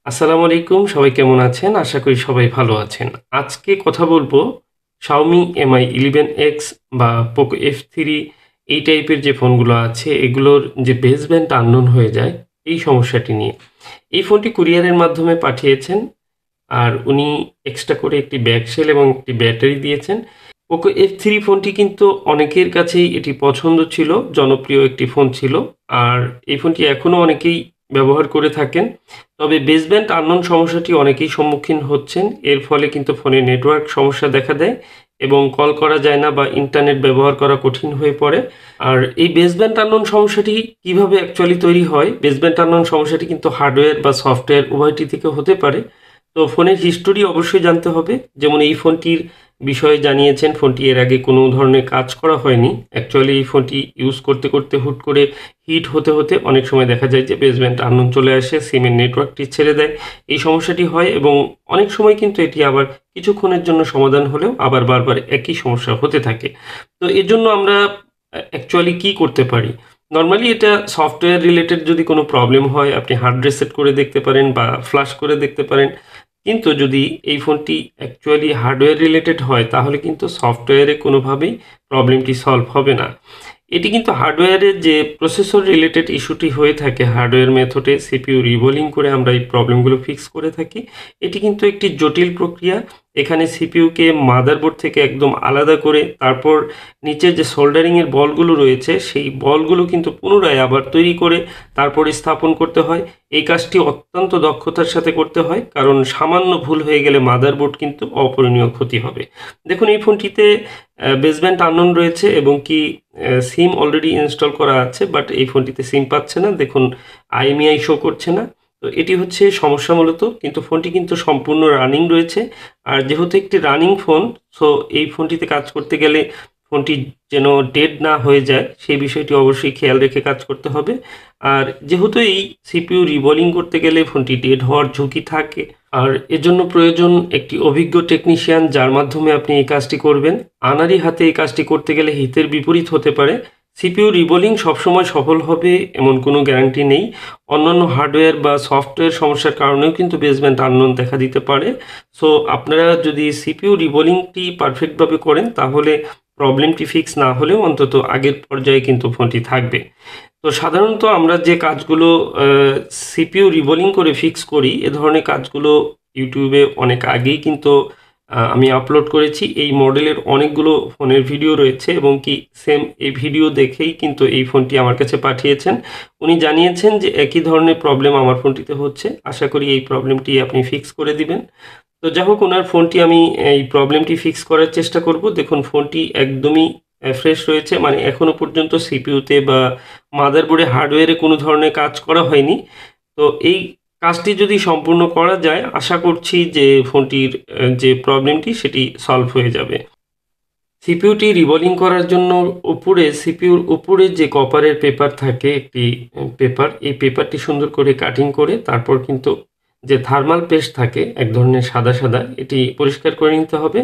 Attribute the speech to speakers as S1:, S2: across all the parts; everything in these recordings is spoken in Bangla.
S1: আসসালামু আলাইকুম, সবাই কেমন আছেন? আশা করি সবাই ভালো আছেন। আজকে কথা বলবো Xiaomi Mi 11X বা Poco F3 এই টাইপের যে ফোনগুলো আছে এগুলোর যে বেসব্যান্ড আননোন হয়ে যায় এই সমস্যাটি নিয়ে। এই ফোনটি কুরিয়ারের মাধ্যমে পাঠিয়েছেন আর উনি এক্সট্রা করে একটি ব্যাক সেল এবং একটি ব্যাটারি দিয়েছেন। Poco F3 ফোনটি কিন্তু অনেকের কাছেই এটি পছন্দ ছিল, জনপ্রিয় একটি ফোন ছিল। আর এই ফোনটি এখনও অনেকেই ব্যবহার করে থাকেন। তবে বেসব্যান্ড আননোন সমস্যাটি অনেকেই সম্মুখীন হচ্ছেন। এর ফলে কিন্তু ফোনে নেটওয়ার্ক সমস্যা দেখা দেয় এবং কল করা যায় না বা ইন্টারনেট ব্যবহার করা কঠিন হয়ে পড়ে। আর এই বেসব্যান্ড আননোন সমস্যাটি কিভাবে অ্যাকচুয়ালি তৈরি হয়? বেসব্যান্ড আননোন সমস্যাটি কিন্তু হার্ডওয়্যার বা সফটওয়্যার উভয়টি থেকে হতে পারে। তো ফোনের হিস্টোরি অবশ্যই জানতে হবে। যেমন এই ফোনটির বিষয়ে জানিয়েছেন ফোনটি এর আগে কোনো ধরনের কাজ করা হয়নি। অ্যাকচুয়ালি এই ফোনটি ইউজ করতে করতে হুট করে হিট হতে হতে অনেক সময় দেখা যায় যে বেসব্যান্ড আননোন চলে আসে, সিমের নেটওয়ার্কটি ছেড়ে দেয়। এই সমস্যাটি হয় এবং অনেক সময় কিন্তু এটি আবার কিছুক্ষণের জন্য সমাধান হলেও আবার বারবার একই সমস্যা হতে থাকে। তো এর জন্য আমরা অ্যাকচুয়ালি কী করতে পারি? নরমালি এটা সফটওয়্যার রিলেটেড যদি কোনো প্রবলেম হয় আপনি হার্ড রিসেট করে দেখতে পারেন বা ফ্লাশ করে দেখতে পারেন। কিন্তু যদি এই ফোনটি অ্যাকচুয়ালি হার্ডওয়্যার রিলেটেড হয় তাহলে কিন্তু সফটওয়্যারে কোনোভাবেই প্রবলেমটি সলভ হবে না। এটি কিন্তু হার্ডওয়্যারের যে প্রসেসর রিলেটেড ইস্যুটি হয়ে থাকে, হার্ডওয়্যার মেথডে সিপিইউ রিবোলিং করে আমরা এই প্রবলেমগুলো ফিক্স করে থাকি। এটি কিন্তু একটি জটিল প্রক্রিয়া। এখানে সিপিইউকে মাদারবোর্ড থেকে একদম আলাদা করে তারপর নিচের যে সোল্ডারিংয়ের বলগুলো রয়েছে সেই বলগুলো কিন্তু পুনরায় আবার তৈরি করে তারপরে স্থাপন করতে হয়। এই কাজটি অত্যন্ত দক্ষতার সাথে করতে হয়, কারণ সামান্য ভুল হয়ে গেলে মাদারবোর্ড কিন্তু অপূরণীয় ক্ষতি হবে। দেখুন এই ফোনটিতে বেসব্যান্ড আননোন রয়েছে এবং কি সিম অলরেডি ইনস্টল করা আছে, বাট এই ফোনটিতে সিম পাচ্ছে না। দেখুন IMEI শো করছে না। তো এটি হচ্ছে সমস্যা মূলত, কিন্তু ফোনটি কিন্তু সম্পূর্ণ রানিং রয়েছে। আর যেহেতু একটি রানিং ফোন, সো এই ফোনটিতে কাজ করতে গেলে ফোনটি যেন ডেড না হয়ে যায় সেই বিষয়টি অবশ্যই খেয়াল রেখে কাজ করতে হবে। আর যেহেতু এই সিপিইউ রিবোলিং করতে গেলে ফোনটি ডেড হওয়ার ঝুঁকি থাকে, আর এজন্য প্রয়োজন একটি অভিজ্ঞ টেকনিশিয়ান যার মাধ্যমে আপনি এই কাজটি করবেন। আনাড়ি হাতে এই কাজটি করতে গেলে হিতের বিপরীত হতে পারে। সিপিইউ রিবোলিং সবসময় সফল হবে এমন কোনো গ্যারান্টি নেই। অন্যান্য হার্ডওয়্যার বা সফটওয়্যার সমস্যার কারণেও কিন্তু বেসব্যান্ড আননোন দেখা দিতে পারে। সো আপনারা যদি সিপিইউ রিবোলিংটি পারফেক্টভাবে করেন তাহলে প্রবলেমটি ফিক্স না হলেও অন্তত আগের পর্যায়ে কিন্তু ফোনটি থাকবে। তো সাধারণত আমরা যে কাজগুলো সিপিইউ রিবোলিং করে ফিক্স করি, এ ধরনের কাজগুলো ইউটিউবে অনেক আগেই কিন্তু আমি আপলোড করেছি। এই মডেলের অনেকগুলো ফোনের ভিডিও রয়েছে এবং কি সেম এই ভিডিও দেখেই কিন্তু এই ফোনটি আমার কাছে পাঠিয়েছেন। উনি জানিয়েছেন যে একই ধরনের প্রবলেম আমার ফোনটিতে হচ্ছে, আশা করি এই প্রবলেমটি আপনি ফিক্স করে দিবেন। তো যাই হোক, ওনার ফোনটি আমি এই প্রবলেমটি ফিক্স করার চেষ্টা করব। দেখুন ফোনটি একদমই ফ্রেশ রয়েছে, মানে এখনও পর্যন্ত সিপিইউতে বা মাদারবোর্ডে হার্ডওয়্যারে কোনো ধরনের কাজ করা হয়নি। তো এই কাজটি যদি সম্পূর্ণ করা যায় আশা করছি যে ফোনটির যে প্রবলেমটি সেটি সলভ হয়ে যাবে। সিপিইউটি রিবোলিং করার জন্য সিপিইউর উপরে যে কপারের পেপার থাকে, একটি পেপার, এই পেপারটি সুন্দর করে কাটিং করে তারপর কিন্তু যে থার্মাল পেস্ট থাকে এক ধরনের সাদা সাদা, এটি পরিষ্কার করে নিতে হবে।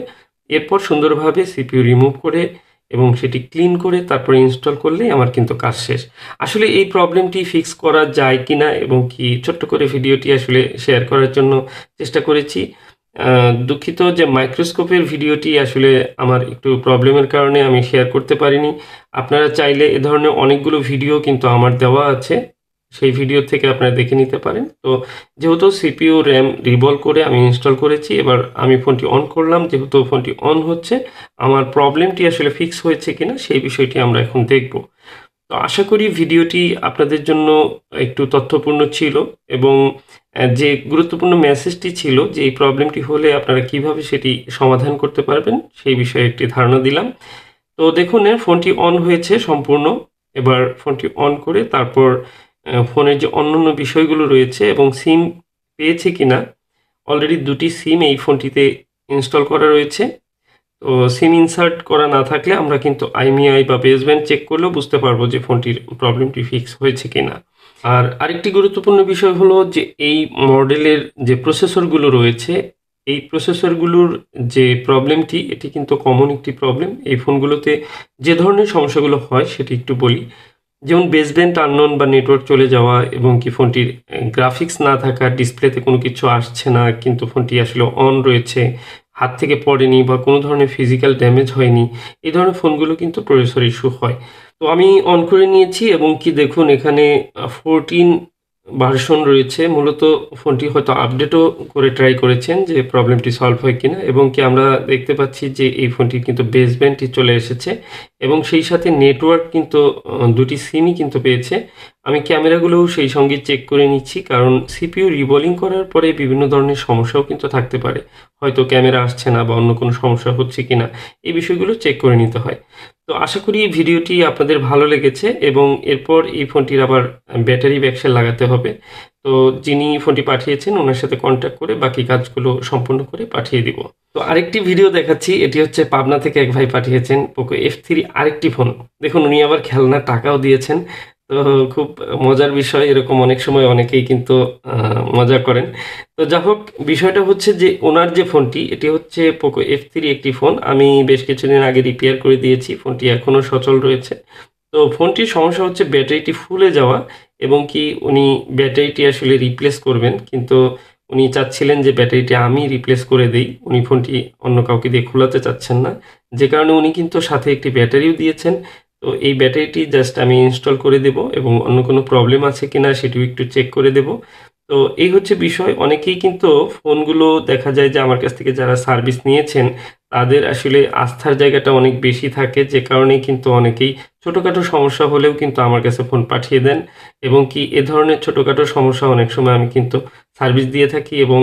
S1: এরপর সুন্দরভাবে সিপিইউ রিমুভ করে এবং সেটি ক্লিন করে তারপরে ইনস্টল করলেই আমার কিন্তু কাজ শেষ। আসলে এই প্রবলেমটি ফিক্স করা যায় কিনা এবং কি ছোট্ট করে ভিডিওটি আসলে শেয়ার করার জন্য চেষ্টা করেছি। দুঃখিত যে মাইক্রোস্কোপের ভিডিওটি আসলে আমার একটু প্রবলেমের কারণে আমি শেয়ার করতে পারিনি। আপনারা চাইলে এ ধরনের অনেকগুলো ভিডিও কিন্তু আমার দেওয়া আছে, সেই ভিডিও থেকে আপনারা দেখে নিতে পারেন। তো যেহেতু সিপিইউ র্যাম রিভলভ করে আমি ইনস্টল করেছি, এবার আমি ফোনটি অন করলাম। যেহেতু ফোনটি অন হচ্ছে, আমার প্রবলেমটি আসলে ফিক্স হয়েছে কিনা সেই বিষয়টি আমরা এখন দেখব। তো আশা করি ভিডিওটি আপনাদের জন্য একটু তথ্যপূর্ণ ছিল এবং যে গুরুত্বপূর্ণ মেসেজটি ছিল যে এই প্রবলেমটি হলে আপনারা কিভাবে সেটি সমাধান করতে পারবেন সেই বিষয়ে একটি ধারণা দিলাম। তো দেখুন ফোনটি অন হয়েছে সম্পূর্ণ। এবার ফোনটি অন করে তারপর ফোনের যে অন্যান্য বিষয়গুলো রয়েছে এবং সিম পেয়েছে কিনা, অলরেডি দুটি সিম এই ফোনটিতে ইনস্টল করা রয়েছে। তো সিম ইনসার্ট করা না থাকলে আমরা কিন্তু IMEI বা বেসব্যান্ড চেক করলেও বুঝতে পারবো যে ফোনটির প্রবলেমটি ফিক্স হয়েছে কিনা। আর আরেকটি গুরুত্বপূর্ণ বিষয় হলো যে এই মডেলের যে প্রসেসরগুলো রয়েছে, এই প্রসেসরগুলোর যে প্রবলেমটি এটি কিন্তু কমন একটি প্রবলেম। এই ফোনগুলোতে যে ধরনের সমস্যাগুলো হয় সেটি একটু বলি। যেমন বেসব্যান্ড আননোন বা নেটওয়ার্ক চলে যাওয়া এবং কি ফোনটির গ্রাফিক্স না থাকা, ডিসপ্লেতে কোনো কিছু আসছে না কিন্তু ফোনটি আসলে অন রয়েছে, হাত থেকে পড়েনি বা কোনো ধরনের ফিজিক্যাল ড্যামেজ হয়নি। এই ধরনের ফোনগুলো কিন্তু প্রসেসর ইস্যু হয়। তো আমি অন করে নিয়েছি এবং কি দেখুন এখানে 14 ভার্সন রয়েছে। মূলত ফোনটি হয়তো আপডেটও করে ট্রাই করেছেন যে প্রবলেমটি সলভ হয় কিনা, এবং কি আমরা দেখতে পাচ্ছি যে এই ফোনটির কিন্তু বেসব্যান্ডটি চলে এসেছে এবং সেই সাথে নেটওয়ার্ক কিন্তু ২টি সিমই কিন্তু পেয়েছে। আমি ক্যামেরাগুলোও সেই সঙ্গে চেক করে নিচ্ছি, কারণ সিপিইউ রিবোলিং করার পরে বিভিন্ন ধরনের সমস্যাও কিন্তু থাকতে পারে। হয়তো ক্যামেরা আসছে না বা অন্য কোনো সমস্যা হচ্ছে কিনা, এই বিষয়গুলো চেক করে নিতে হয়। তো আশা করি এই ভিডিওটি আপনাদের ভালো লেগেছে এবং এরপর এই ফোনটির আবার ব্যাটারি ব্যাকসেল লাগাতে হবে। তো যিনি ফোনটি পাঠিয়েছেন ওনার সাথে কন্ট্যাক্ট করে বাকি কাজগুলো সম্পূর্ণ করে পাঠিয়ে দিব। তো আরেকটি ভিডিও দেখাচ্ছি। এটি হচ্ছে পাবনা থেকে এক ভাই পাঠিয়েছেন পোকো F3 আরেকটি ফোন। দেখুন উনি আবার খেলনার টাকাও দিয়েছেন। তো খুব মজার বিষয়, এরকম অনেক সময় অনেকেই কিন্তু মজা করেন। তো যা হোক, বিষয়টা হচ্ছে যে ওনার যে ফোনটি এটি হচ্ছে পোকো F3 একটি ফোন। আমি বেশ কিছুদিন আগে রিপেয়ার করে দিয়েছি। ফোনটি এখনও সচল রয়েছে। তো ফোনটির সমস্যা হচ্ছে ব্যাটারিটি ফুলে যাওয়া এবং কি উনি ব্যাটারিটি আসলে রিপ্লেস করবেন, কিন্তু উনি চাচ্ছিলেন যে ব্যাটারিটি আমি রিপ্লেস করে দেই। উনি ফোনটি অন্য কাউকে দিয়ে খোলাতে চাচ্ছেন না। যে কারণে উনি কিন্তু সাথে একটি ব্যাটারিও দিয়েছেন। তো এই ব্যাটারিটি জাস্ট আমি ইনস্টল করে দেব এবং অন্য কোনো প্রবলেম আছে কিনা সেটিও একটু চেক করে দেব। তো এই হচ্ছে বিষয়। অনেকেই কিন্তু ফোনগুলো দেখা যায় যে আমার কাছ থেকে যারা সার্ভিস নিয়েছেন তাদের আসলে আস্থার জায়গাটা অনেক বেশি থাকে, যে কারণেই কিন্তু অনেকেই ছোটোখাটো সমস্যা হলেও কিন্তু আমার কাছে ফোন পাঠিয়ে দেন এবং কি এ ধরনের ছোটোখাটো সমস্যা অনেক সময় আমি কিন্তু সার্ভিস দিয়ে থাকি এবং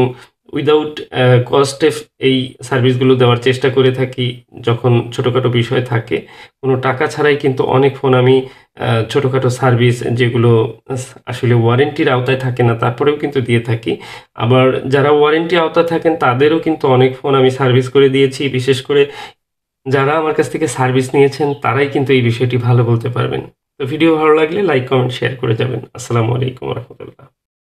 S1: উইদাউট কস্টে এই সার্ভিসগুলো দেওয়ার চেষ্টা করে থাকি। যখন ছোটোখাটো বিষয় থাকে কোনো টাকা ছাড়াই কিন্তু অনেক ফোন আমি ছোটোখাটো সার্ভিস যেগুলো আসলে ওয়ারেন্টির আওতায় থাকে না তারপরেও কিন্তু দিয়ে থাকি। আবার যারা ওয়ারেন্টি আওতায় থাকেন তাদেরও কিন্তু অনেক ফোন আমি সার্ভিস করে দিয়েছি। বিশেষ করে যারা আমার কাছ থেকে সার্ভিস নিয়েছেন তারাই কিন্তু এই বিষয়টি ভালো বলতে পারবেন। তো ভিডিও ভালো লাগলে লাইক, কমেন্ট, শেয়ার করে যাবেন। আসসালামু আলাইকুম ওয়া রাহমাতুল্লাহ।